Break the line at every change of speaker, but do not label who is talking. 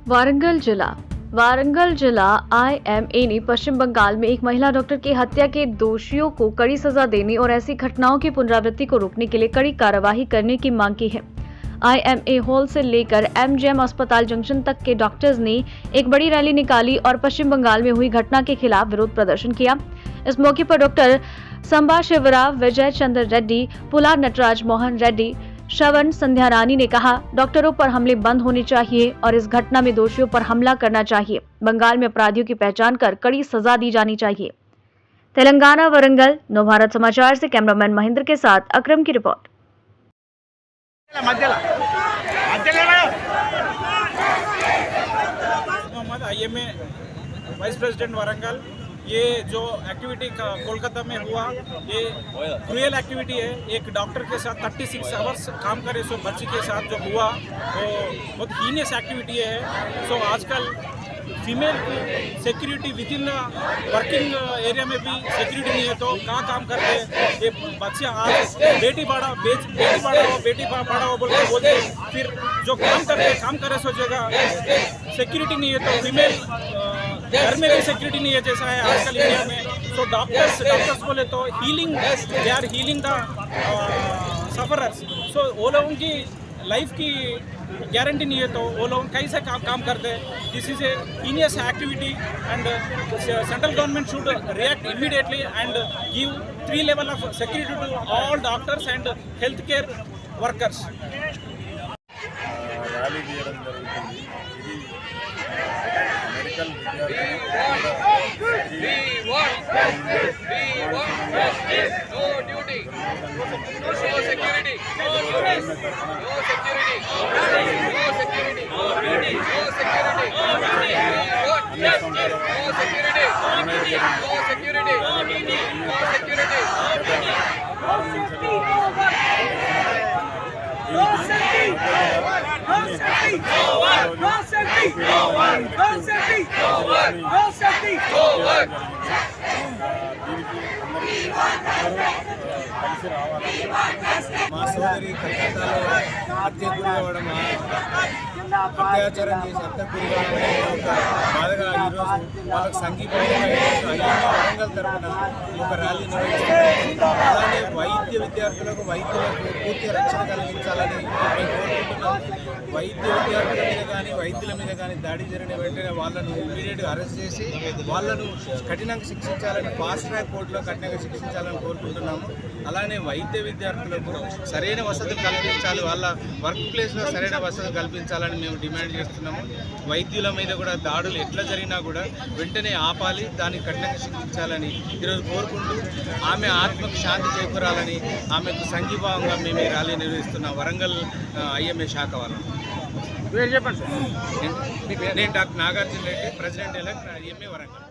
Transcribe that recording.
वारंगल जिला IMA ने पश्चिम बंगाल में एक महिला डॉक्टर की हत्या के दोषियों को कड़ी सजा देने और ऐसी घटनाओं की पुनरावृत्ति को रोकने के लिए कड़ी कार्रवाई करने की मांग की है। IMA हॉल से लेकर MGM अस्पताल जंक्शन तक के डॉक्टर्स ने एक बड़ी रैली निकाली और पश्चिम बंगाल में हुई घटना के खिलाफ विरोध प्रदर्शन किया। इस मौके पर डॉक्टर संबा शिवराव, विजय चंद्र रेड्डी, पुला नटराज मोहन रेड्डी, श्रवण संध्या रानी ने कहा, डॉक्टरों पर हमले बंद होने चाहिए और इस घटना में दोषियों पर हमला करना चाहिए। बंगाल में अपराधियों की पहचान कर कड़ी सजा दी जानी चाहिए। तेलंगाना वरंगल, नवभारत समाचार से कैमरामैन महेंद्र के साथ अकरम की report.
IMA vice president Warangal, ये जो एक्टिविटी कोलकाता में हुआ, ये क्रूएल एक्टिविटी है। एक डॉक्टर के साथ 36 आवर्स काम करे सो बच्ची के साथ जो हुआ वो बहुत हीनियस एक्टिविटी है। सो आजकल फीमेल की security with in working area में भी सिक्योरिटी नहीं है, तो कहाँ काम करते हैं ये बच्चियाँ। आज बेटी पढ़ाओ बेटी पढ़ाओ बोल के बोलते, फिर जो काम करे सो जगह सिक्योरिटी नहीं है, तो फीमेल घर में भी सिक्योरिटी नहीं है जैसा है आजकल इंडिया में। सो डॉक्टर्स बोले तो they are healing the sufferers. So वो लोगों की लाइफ की गारंटी नहीं है, तो वो लोग कैसे काम करते हैं। This is a heinous activity and central government should react immediately and give 3 level of security to all doctors and health care workers.
Rally చేయడం జరుగుతుంది। ఇది మెడికల్ మా సోదరి కలకత్తాలో హత్యకు గురి అవ్వడం, అత్యాచారం చేసి హత్యకు గురి కావడం ఒక బాధగా ఈరోజు వాళ్ళకు సంఘీభావంగా వరంగల్ తరఫున ఒక ర్యాలీ నిర్వహిస్తున్నాం। అలానే వైద్య విద్యార్థులకు వైద్యులకు పూర్తి రక్షణ కలిగించాలని మేము కోరుకుంటున్నాం। వైద్య విద్యార్థుల మీద కానీ వైద్యుల మీద కానీ దాడి జరిగిన వెంటనే వాళ్ళను ఇమీడియట్గా అరెస్ట్ చేసి వాళ్ళను కఠినంగా శిక్షించాలని, ఫాస్ట్ ట్రాక్ కోర్టులో కఠినంగా శిక్షించాలని కోరుకుంటున్నాము। అలానే వైద్య విద్యార్థులకు సరైన వసతులు కల్పించాలి, వాళ్ళ వర్క్ ప్లేస్లో సరైన వసతులు కల్పించాలని మేము డిమాండ్ చేస్తున్నాము। వైద్యుల మీద కూడా దాడులు ఎట్లా జరిగినా కూడా వెంటనే ఆపాలి, దాన్ని కఠినంగా శిక్షించాలని ఈరోజు కోరుకుంటూ ఆమె ఆత్మకు శాంతి చేకూరాలని ఆమెకు సంఘీభావంగా మేము ఈ ర్యాలీ నిర్వహిస్తున్నాం। వరంగల్ IMA శాఖ వాళ్ళు చెప్పండి సార్। నేను doctor Nagarjuna Reddy, president elect IMA Warangal.